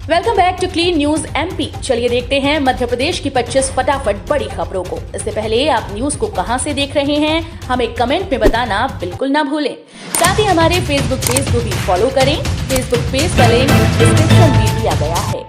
Welcome back to Clean News MP. चलिए देखते हैं मध्य प्रदेश की 25 फटाफट बड़ी खबरों को। इससे पहले आप न्यूज को कहां से देख रहे हैं, हमें कमेंट में बताना बिल्कुल ना भूलें। साथ ही हमारे फेसबुक पेज को भी फॉलो करें। फेसबुक पेज का लिंक डिस्क्रिप्शन में दिया गया है।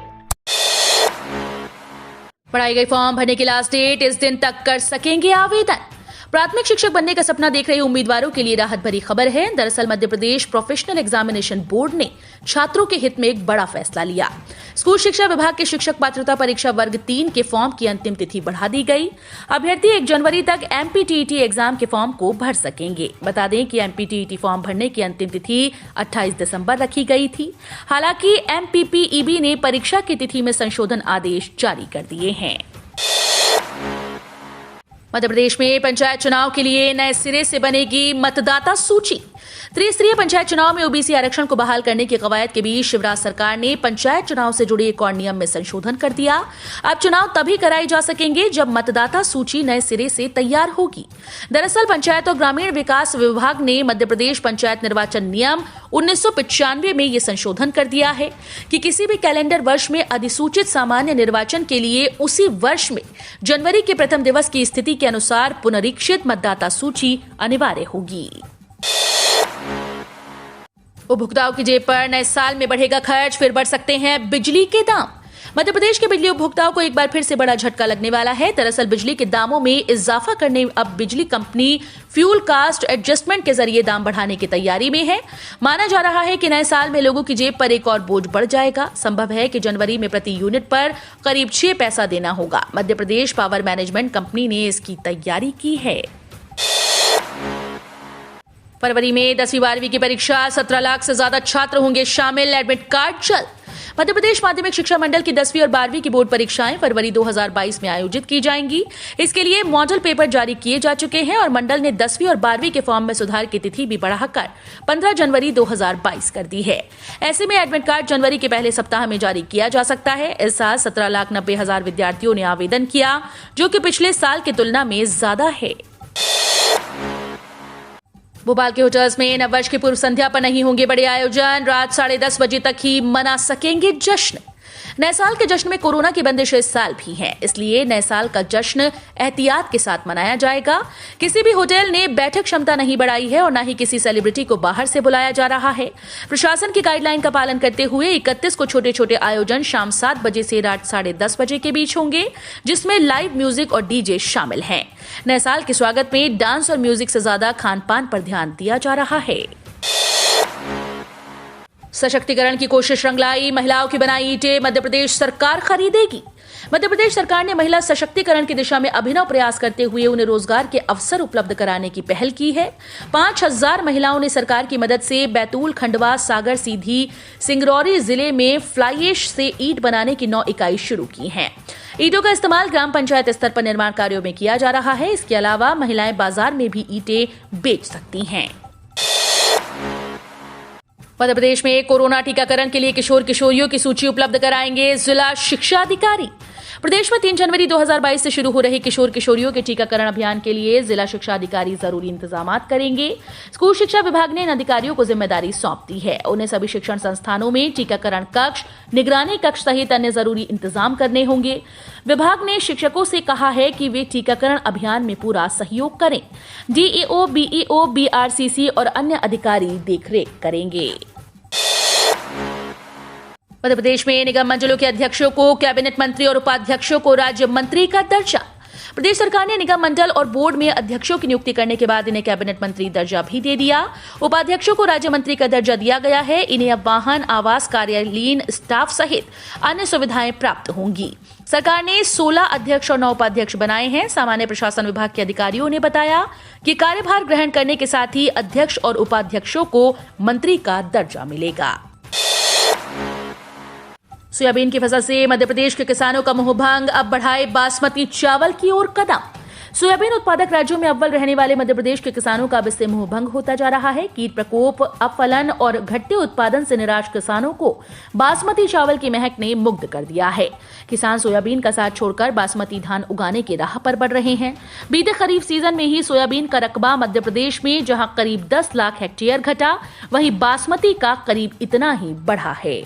बढ़ाई गई फॉर्म भरने की लास्ट डेट, इस दिन तक कर सकेंगे आवेदन। प्राथमिक शिक्षक बनने का सपना देख रहे उम्मीदवारों के लिए राहत भरी खबर है। दरअसल Madhya Pradesh professional examination board ने छात्रों के हित में एक बड़ा फैसला लिया। स्कूल शिक्षा विभाग के शिक्षक पात्रता परीक्षा वर्ग 3 के फॉर्म की अंतिम तिथि बढ़ा दी गई। अभ्यर्थी 1 जनवरी तक एमपीटीईटी एग्जाम के फॉर्म को भर सकेंगे। बता दें कि एमपीटीईटी फॉर्म भरने की अंतिम तिथि 28 दिसंबर रखी गई थी। हालांकि एमपीपीईबी ने परीक्षा की तिथि में संशोधन आदेश जारी कर दिए हैं। मध्य प्रदेश में पंचायत चुनाव के लिए नए सिरे से बनेगी मतदाता सूची। त्रिस्तरीय पंचायत चुनाव में ओबीसी आरक्षण को बहाल करने की कवायद के बीच शिवराज सरकार ने पंचायत चुनाव से जुड़े एक और नियम में संशोधन कर दिया। अब चुनाव तभी कराए जा सकेंगे जब मतदाता सूची नए सिरे से तैयार होगी। दरअसल पंचायत और ग्रामीण विकास विभाग ने मध्य प्रदेश पंचायत निर्वाचन नियम 1995 में ये संशोधन कर दिया है कि किसी भी कैलेंडर वर्ष में अधिसूचित सामान्य निर्वाचन के लिए उसी वर्ष में जनवरी के प्रथम दिवस की स्थिति के अनुसार पुनरीक्षित मतदाता सूची अनिवार्य होगी। उपभोक्ताओं की जेब पर नए साल में बढ़ेगा खर्च, फिर बढ़ सकते हैं बिजली के दाम। मध्य प्रदेश के बिजली उपभोक्ताओं को एक बार फिर से बड़ा झटका लगने वाला है। दरअसल बिजली के दामों में इजाफा करने अब बिजली कंपनी फ्यूल कास्ट एडजस्टमेंट के जरिए दाम बढ़ाने की तैयारी में है। माना जा रहा है कि नए साल में लोगों की जेब पर एक और बोझ बढ़ जाएगा। संभव है कि जनवरी में प्रति यूनिट पर करीब 6 पैसा देना होगा। Madhya Pradesh power management company ने इसकी तैयारी की है। फरवरी में 10वीं 12वीं की परीक्षा, 17 लाख से ज्यादा छात्र होंगे शामिल, एडमिट कार्ड जल्द। मध्य प्रदेश माध्यमिक शिक्षा मंडल की 10वीं और 12वीं की बोर्ड परीक्षाएं फरवरी 2022 में आयोजित की जाएंगी। इसके लिए मॉडल पेपर जारी किए जा चुके हैं और मंडल ने 10वीं और 12वीं के फॉर्म में सुधार की तिथि भी बढ़ाकर 15 जनवरी 2022 कर दी है। ऐसे में एडमिट कार्ड जनवरी के पहले सप्ताह में जारी किया जा सकता है। इस साल 17,90,000 विद्यार्थियों ने आवेदन किया, जो कि पिछले साल की तुलना में ज्यादा है। भोपाल के होटल्स में नववर्ष की पूर्व संध्या पर नहीं होंगे बड़े आयोजन। रात 10:30 बजे तक ही मना सकेंगे जश्न। नए साल के जश्न में कोरोना की बंदिश इस साल भी है, इसलिए नए साल का जश्न एहतियात के साथ मनाया जाएगा। किसी भी होटल ने बैठक क्षमता नहीं बढ़ाई है और न ही किसी सेलिब्रिटी को बाहर से बुलाया जा रहा है। प्रशासन की गाइडलाइन का पालन करते हुए 31 को छोटे छोटे आयोजन शाम 7 बजे से रात 10:30 बजे के बीच होंगे, जिसमें लाइव म्यूजिक और डीजे शामिल हैं। नए साल के स्वागत में डांस और म्यूजिक से ज्यादा खान पान पर ध्यान दिया जा रहा है। सशक्तिकरण की कोशिश रंग लाई, महिलाओं की बनाई ईंटें मध्य प्रदेश सरकार खरीदेगी। मध्य प्रदेश सरकार ने महिला सशक्तिकरण की दिशा में अभिनव प्रयास करते हुए उन्हें रोजगार के अवसर उपलब्ध कराने की पहल की है। 5000 महिलाओं ने सरकार की मदद से बैतूल, खंडवा, सागर, सीधी, सिंगरौली जिले में फ्लाई ऐश से ईंट बनाने की 9 इकाई शुरू की हैं। ईंटों का इस्तेमाल ग्राम पंचायत स्तर पर निर्माण कार्यों में किया जा रहा है। इसके अलावा महिलाएं बाजार में भी ईंटें बेच सकती हैं। मध्य प्रदेश में कोरोना टीकाकरण के लिए किशोर किशोरियों की सूची उपलब्ध कराएंगे जिला शिक्षा अधिकारी। प्रदेश में 3 जनवरी 2022 से शुरू हो रहे किशोर किशोरियों के टीकाकरण अभियान के लिए जिला शिक्षा अधिकारी जरूरी इंतजाम करेंगे। स्कूल शिक्षा विभाग ने इन अधिकारियों को जिम्मेदारी सौंप दी है। उन्हें सभी शिक्षण संस्थानों में टीकाकरण कक्ष, निगरानी कक्ष सहित अन्य जरूरी इंतजाम करने होंगे। विभाग ने शिक्षकों से कहा है कि वे टीकाकरण अभियान में पूरा सहयोग करें। डीईओ, बीईओ, बीआरसीसी और अन्य अधिकारी देखरेख करेंगे। मध्य प्रदेश में निगम मंडलों के अध्यक्षों को कैबिनेट मंत्री और उपाध्यक्षों को राज्य मंत्री का दर्जा। प्रदेश सरकार ने निगम मंडल और बोर्ड में अध्यक्षों की नियुक्ति करने के बाद इन्हें कैबिनेट मंत्री दर्जा भी दे दिया। उपाध्यक्षों को राज्य मंत्री का दर्जा दिया गया है। इन्हें अब वाहन, आवास, कार्यालयीन स्टाफ सहित अन्य सुविधाएं प्राप्त होंगी। सरकार ने 16 अध्यक्ष और 9 उपाध्यक्ष बनाए हैं। सामान्य प्रशासन विभाग के अधिकारियों ने बताया कि कार्यभार ग्रहण करने के साथ ही अध्यक्ष और उपाध्यक्षों को मंत्री का दर्जा मिलेगा। सोयाबीन की फसल से मध्य प्रदेश के किसानों का मोहभंग, अब बढ़ाए बासमती चावल की ओर कदम। सोयाबीन उत्पादक राज्यों में अव्वल रहने वाले मध्य प्रदेश के किसानों का अब इससे मोहभंग होता जा रहा है। कीट प्रकोप, अपफलन और घटते उत्पादन से निराश किसानों को बासमती चावल की महक ने मुग्ध कर दिया है। किसान सोयाबीन का साथ छोड़कर बासमती धान उगाने की राह पर बढ़ रहे हैं। बीते खरीफ सीजन में ही सोयाबीन का रकबा मध्य प्रदेश में जहां करीब 10 लाख हेक्टेयर घटा, वहीं बासमती का करीब इतना ही बढ़ा है।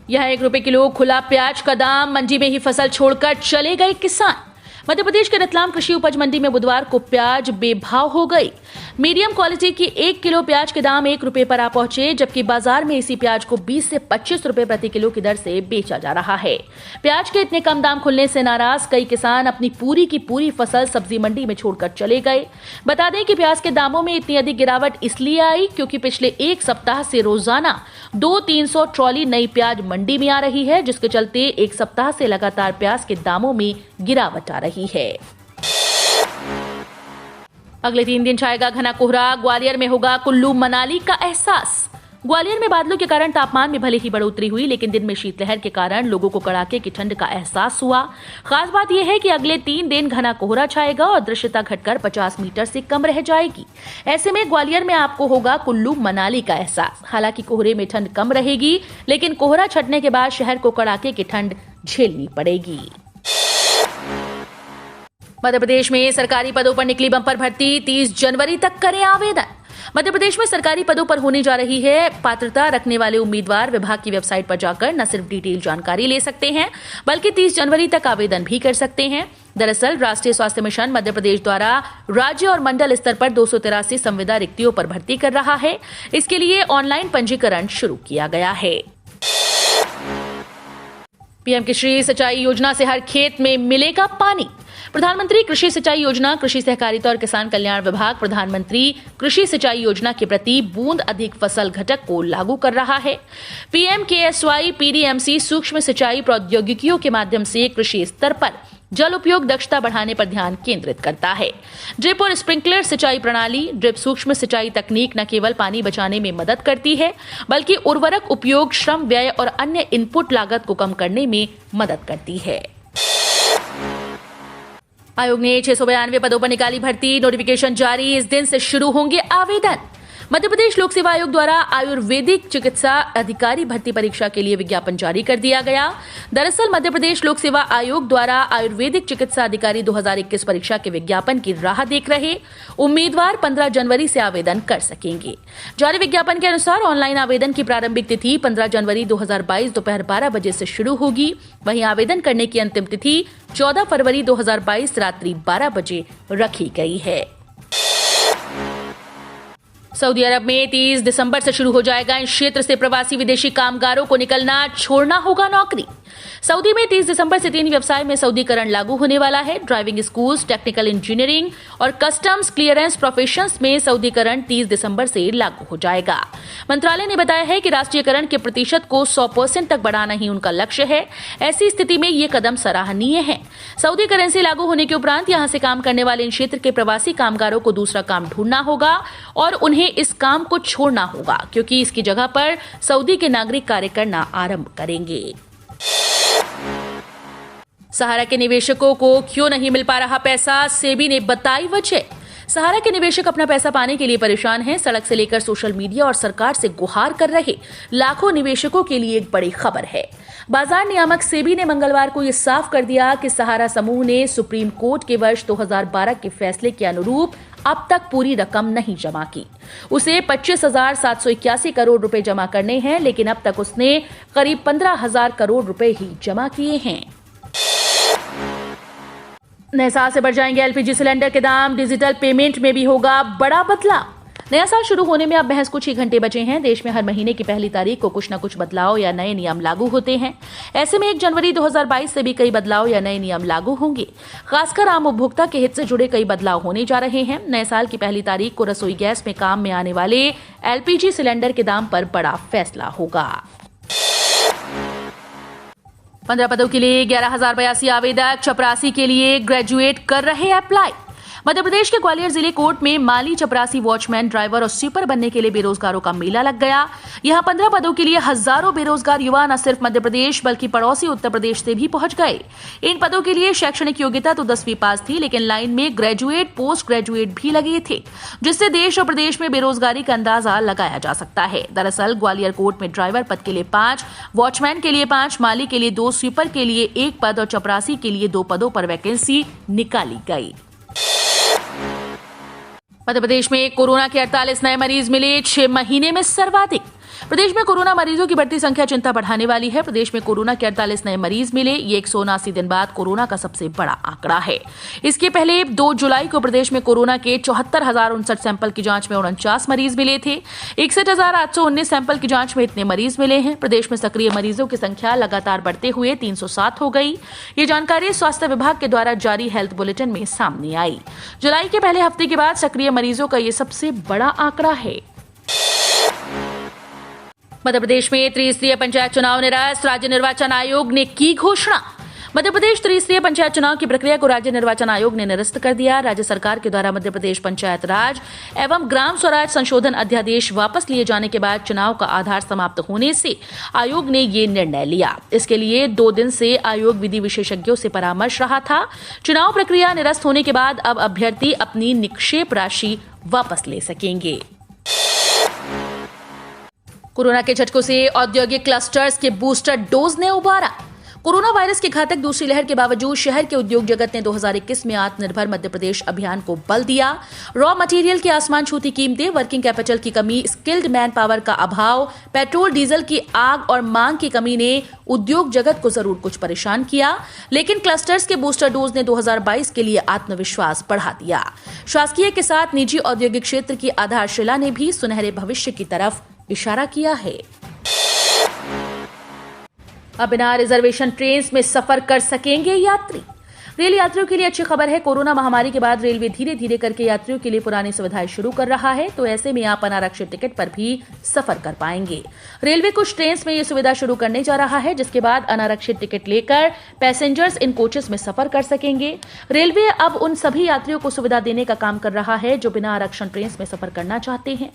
यह 1 रुपए किलो खुला प्याज का दाम, मंडी में ही फसल छोड़कर चले गए किसान। मध्य प्रदेश के रतलाम कृषि उपज मंडी में बुधवार को प्याज बेभाव हो गई। मीडियम क्वालिटी की 1 किलो प्याज के दाम 1 रुपए पर आ पहुंचे, जबकि बाजार में इसी प्याज को 20 से 25 रुपए प्रति किलो की दर से बेचा जा रहा है। प्याज के इतने कम दाम खुलने से नाराज कई किसान अपनी पूरी की पूरी फसल सब्जी मंडी में छोड़कर चले गए। बता दें कि प्याज के दामों में इतनी अधिक गिरावट इसलिए आई क्योंकि पिछले 1 सप्ताह से रोजाना 200-300 ट्रॉली नई प्याज मंडी में आ रही है, जिसके चलते 1 सप्ताह से लगातार प्याज के दामों में गिरावट आ रही है। अगले 3 दिन छाएगा घना कोहरा, ग्वालियर में होगा कुल्लू मनाली का एहसास। ग्वालियर में बादलों के कारण तापमान में भले ही बढ़ोतरी हुई, लेकिन दिन में शीतलहर के कारण लोगों को कड़ाके की ठंड का एहसास हुआ। खास बात यह है कि अगले 3 दिन घना कोहरा छाएगा और दृश्यता घटकर 50 मीटर से कम रह जाएगी। ऐसे में ग्वालियर में आपको होगा कुल्लू मनाली का एहसास। हालांकि कोहरे में ठंड कम रहेगी, लेकिन कोहरा छटने के बाद शहर को कड़ाके की ठंड झेलनी पड़ेगी। मध्य प्रदेश में सरकारी पदों पर निकली बंपर भर्ती, 30 जनवरी तक करें आवेदन। मध्य प्रदेश में सरकारी पदों पर होने जा रही है पात्रता रखने वाले उम्मीदवार विभाग की वेबसाइट पर जाकर न सिर्फ डिटेल जानकारी ले सकते हैं, बल्कि 30 जनवरी तक आवेदन भी कर सकते हैं। दरअसल राष्ट्रीय स्वास्थ्य मिशन मध्य प्रदेश द्वारा राज्य और मंडल स्तर पर 283 संविदा रिक्तियों पर भर्ती कर रहा है। इसके लिए ऑनलाइन पंजीकरण शुरू किया गया है। पीएम कृषि सिंचाई योजना से हर खेत में मिलेगा पानी। प्रधानमंत्री कृषि सिंचाई योजना कृषि सहकारिता और किसान कल्याण विभाग प्रधानमंत्री कृषि सिंचाई योजना के प्रति बूंद अधिक फसल घटक को लागू कर रहा है। पीएमकेएसवाई पीडीएमसी सूक्ष्म सिंचाई प्रौद्योगिकियों के माध्यम से कृषि स्तर पर जल उपयोग दक्षता बढ़ाने पर ध्यान केंद्रित करता है। ड्रिप और स्प्रिंकलर सिंचाई प्रणाली, ड्रिप सूक्ष्म सिंचाई तकनीक न केवल पानी बचाने में मदद करती है, बल्कि उर्वरक उपयोग, श्रम व्यय और अन्य इनपुट लागत को कम करने में मदद करती है। आयोग ने 692 पदों पर निकाली भर्ती, नोटिफिकेशन जारी, इस दिन से शुरू होंगे आवेदन। मध्य प्रदेश लोक सेवा आयोग द्वारा आयुर्वेदिक चिकित्सा अधिकारी भर्ती परीक्षा के लिए विज्ञापन जारी कर दिया गया। दरअसल मध्य प्रदेश लोक सेवा आयोग द्वारा आयुर्वेदिक चिकित्सा अधिकारी 2021 परीक्षा के विज्ञापन की राह देख रहे उम्मीदवार 15 जनवरी से आवेदन कर सकेंगे। जारी विज्ञापन के अनुसार ऑनलाइन आवेदन की प्रारंभिक तिथि 15 जनवरी 2022 दोपहर 12 बजे से शुरू होगी। वहीं आवेदन करने की अंतिम तिथि 14 फरवरी 2022 रात्रि 12 बजे रखी गई है। सऊदी अरब में 30 दिसंबर से शुरू हो जाएगा इस क्षेत्र से प्रवासी विदेशी कामगारों को निकलना छोड़ना होगा नौकरी। सऊदी में 30 दिसंबर से 3 व्यवसाय में सऊदीकरण लागू होने वाला है। ड्राइविंग स्कूल्स, टेक्निकल इंजीनियरिंग और कस्टम्स क्लियरेंस प्रोफेशंस में सऊदीकरण 30 दिसंबर से लागू हो जाएगा। मंत्रालय ने बताया है कि राष्ट्रीयकरण के प्रतिशत को 100% तक बढ़ाना ही उनका लक्ष्य है। ऐसी स्थिति में ये कदम सराहनीय है। सऊदी करेंसी लागू होने के उपरांत यहां से काम करने वाले इन क्षेत्र के प्रवासी कामगारों को दूसरा काम ढूंढना होगा और उन्हें इस काम को छोड़ना होगा, क्योंकि इसकी जगह पर सऊदी के नागरिक कार्य करना आरंभ करेंगे। सहारा के निवेशकों को क्यों नहीं मिल पा रहा पैसा, सेबी ने बताई वजह। सहारा के निवेशक अपना पैसा पाने के लिए परेशान हैं। सड़क से लेकर सोशल मीडिया और सरकार से गुहार कर रहे लाखों निवेशकों के लिए एक बड़ी खबर है। बाजार नियामक सेबी ने मंगलवार को यह साफ कर दिया कि सहारा समूह ने सुप्रीम कोर्ट के वर्ष 2012 के फैसले के अनुरूप अब तक पूरी रकम नहीं जमा की। उसे 25,781 करोड़ रुपए जमा करने हैं, लेकिन अब तक उसने करीब 15,000 करोड़ रुपए ही जमा किए हैं। नए साल से बढ़ जाएंगे एलपीजी सिलेंडर के दाम, डिजिटल पेमेंट में भी होगा बड़ा बदलाव। नया साल शुरू होने में अब महज कुछ ही घंटे बचे हैं। देश में हर महीने की पहली तारीख को कुछ न कुछ बदलाव या नए नियम लागू होते हैं। ऐसे में 1 जनवरी 2022 से भी कई बदलाव या नए नियम लागू होंगे। खासकर आम उपभोक्ता के हित से जुड़े कई बदलाव होने जा रहे हैं। नए साल की पहली तारीख को रसोई गैस में काम में आने वाले एलपीजी सिलेंडर के दाम पर बड़ा फैसला होगा। 15 पदों के लिए 11,082 आवेदक, चपरासी के लिए ग्रेजुएट कर रहे अप्लाई। मध्य प्रदेश के ग्वालियर जिले कोर्ट में माली, चपरासी, वॉचमैन, ड्राइवर और स्वीपर बनने के लिए बेरोजगारों का मेला लग गया। यहां 15 पदों के लिए हजारों बेरोजगार युवा न सिर्फ मध्य प्रदेश बल्कि पड़ोसी उत्तर प्रदेश से भी पहुंच गए। इन पदों के लिए शैक्षणिक योग्यता तो 10वीं पास थी, लेकिन लाइन में ग्रेजुएट, पोस्ट ग्रेजुएट भी लगे थे, जिससे देश और प्रदेश में बेरोजगारी का अंदाजा लगाया जा सकता है। दरअसल ग्वालियर कोर्ट में ड्राइवर पद के लिए 5, वॉचमैन के लिए 5, माली के लिए 2, स्वीपर के लिए 1 पद और चपरासी के लिए 2 पदों पर वैकेंसी निकाली गई। मध्य प्रदेश में कोरोना के 48 नए मरीज मिले, 6 महीने में सर्वाधिक। प्रदेश में कोरोना मरीजों की बढ़ती संख्या चिंता बढ़ाने वाली है। प्रदेश में कोरोना के 48 नए मरीज मिले। ये 179 दिन बाद कोरोना का सबसे बड़ा आंकड़ा है। इसके पहले 2 जुलाई को प्रदेश में कोरोना के 74,059 सैंपल की जांच में 49 मरीज मिले थे। 61,819 सैंपल की जांच में इतने मरीज मिले हैं। प्रदेश में सक्रिय मरीजों की संख्या लगातार बढ़ते हुए 307 हो गई। ये जानकारी स्वास्थ्य विभाग के द्वारा जारी हेल्थ बुलेटिन में सामने आई। जुलाई के पहले हफ्ते के बाद सक्रिय मरीजों का ये सबसे बड़ा आंकड़ा है। मध्य प्रदेश में त्रिस्तरीय पंचायत चुनाव निरस्त। राज्य निर्वाचन आयोग ने की घोषणा। मध्य प्रदेश त्रिस्तरीय पंचायत चुनाव की प्रक्रिया को राज्य निर्वाचन आयोग ने निरस्त कर दिया। राज्य सरकार के द्वारा मध्य प्रदेश पंचायत राज एवं ग्राम स्वराज संशोधन अध्यादेश वापस लिए जाने के बाद चुनाव का आधार समाप्त होने से आयोग ने ये निर्णय लिया। इसके लिए 2 दिन से आयोग विधि विशेषज्ञों से परामर्श रहा था। चुनाव प्रक्रिया निरस्त होने के बाद अब अभ्यर्थी अपनी निक्षेप राशि वापस ले सकेंगे। कोरोना के झटकों से औद्योगिक क्लस्टर्स के बूस्टर डोज ने उबारा। कोरोना वायरस की घातक दूसरी लहर के बावजूद शहर के उद्योग जगत ने 2021 में आत्मनिर्भर मध्य प्रदेश अभियान को बल दिया। रॉ मटेरियल की आसमान छूती कीमतें, वर्किंग कैपिटल की कमी, स्किल्ड मैन पावर का अभाव, पेट्रोल डीजल की आग और मांग की कमी ने उद्योग जगत को जरूर कुछ परेशान किया, लेकिन क्लस्टर्स के बूस्टर डोज ने 2022 के लिए आत्मविश्वास बढ़ा दिया। शासकीय के साथ निजी औद्योगिक क्षेत्र की आधारशिला ने भी सुनहरे भविष्य की तरफ इशारा किया है। अब बिना रिजर्वेशन ट्रेन में सफर कर सकेंगे यात्री। रेल यात्रियों के लिए अच्छी खबर है। कोरोना महामारी के बाद रेलवे धीरे धीरे करके यात्रियों के लिए पुरानी सुविधाएं शुरू कर रहा है, तो ऐसे में आप अनारक्षित टिकट पर भी सफर कर पाएंगे। रेलवे कुछ ट्रेन में ये सुविधा शुरू करने जा रहा है, जिसके बाद अनारक्षित टिकट लेकर पैसेंजर्स इन कोचेस में सफर कर सकेंगे। रेलवे अब उन सभी यात्रियों को सुविधा देने का काम कर रहा है जो बिना आरक्षण ट्रेन में सफर करना चाहते हैं।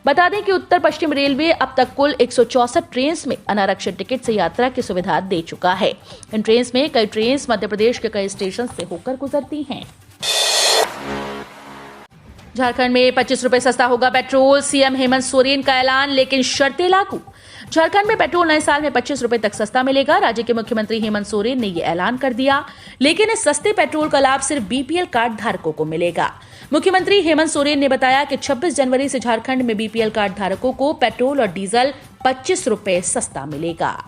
बता दें कि उत्तर पश्चिम रेलवे अब तक कुल 164 ट्रेन में अनारक्षित टिकट से यात्रा की सुविधा दे चुका है। इन ट्रेन में कई ट्रेन मध्य प्रदेश के कई स्टेशन से होकर गुजरती हैं। झारखंड में 25 रुपए सस्ता होगा पेट्रोल। सीएम हेमंत सोरेन का ऐलान, लेकिन शर्तें लागू। झारखंड में पेट्रोल नए साल में 25 रुपए तक सस्ता मिलेगा। राज्य के मुख्यमंत्री हेमंत सोरेन ने यह ऐलान कर दिया, लेकिन इस सस्ते पेट्रोल का लाभ सिर्फ बीपीएल कार्ड धारकों को मिलेगा। मुख्यमंत्री हेमंत सोरेन ने बताया कि 26 जनवरी से झारखंड में बीपीएल कार्ड धारकों को पेट्रोल और डीजल 25 रुपए सस्ता मिलेगा।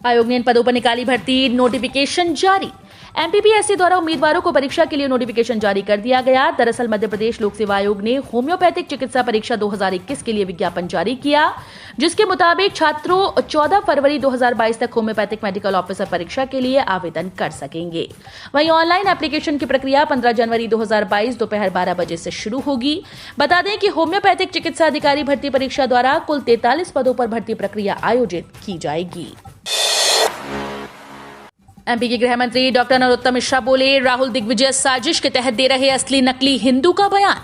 आयोग ने इन पदों पर निकाली भर्ती, नोटिफिकेशन जारी। एमपीपीएससी द्वारा उम्मीदवारों को परीक्षा के लिए नोटिफिकेशन जारी कर दिया गया। दरअसल मध्य प्रदेश लोक सेवा आयोग ने होम्योपैथिक चिकित्सा परीक्षा 2021 के लिए विज्ञापन जारी किया, जिसके मुताबिक छात्रों 14 फरवरी 2022 तक होम्योपैथिक मेडिकल ऑफिसर परीक्षा के लिए आवेदन कर सकेंगे। वहीं ऑनलाइन एप्लीकेशन की प्रक्रिया 15 जनवरी 2022 दोपहर 12 बजे से शुरू होगी। बता दें कि होम्योपैथिक चिकित्सा अधिकारी भर्ती परीक्षा द्वारा कुल 43 पदों पर भर्ती प्रक्रिया आयोजित की जाएगी। एमपी के गृह मंत्री डॉक्टर नरोत्तम मिश्रा बोले, राहुल दिग्विजय साजिश के तहत दे रहे असली नकली हिंदू का बयान।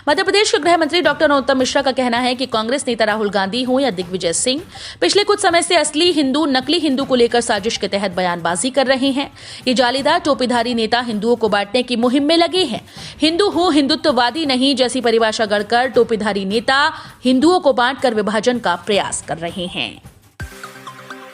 मध्य प्रदेश के गृह मंत्री डॉक्टर नरोत्तम मिश्रा का कहना है कि कांग्रेस नेता राहुल गांधी हो या दिग्विजय सिंह, पिछले कुछ समय से असली हिंदू नकली हिंदू को लेकर साजिश के तहत बयानबाजी कर रहे हैं। ये जालीदार टोपीधारी नेता हिंदुओं को बांटने की मुहिम में लगे हैं। हिंदू हो, हिंदुत्ववादी नहीं जैसी परिभाषा गढ़कर टोपीधारी नेता हिंदुओं को बांटकर विभाजन का प्रयास कर रहे हैं।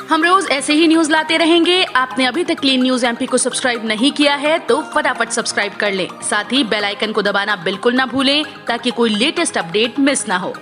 हम रोज ऐसे ही न्यूज लाते रहेंगे। आपने अभी तक क्लीन न्यूज एमपी को सब्सक्राइब नहीं किया है तो फटाफट सब्सक्राइब कर लें। साथ ही बेल आइकन को दबाना बिल्कुल ना भूलें ताकि कोई लेटेस्ट अपडेट मिस ना हो।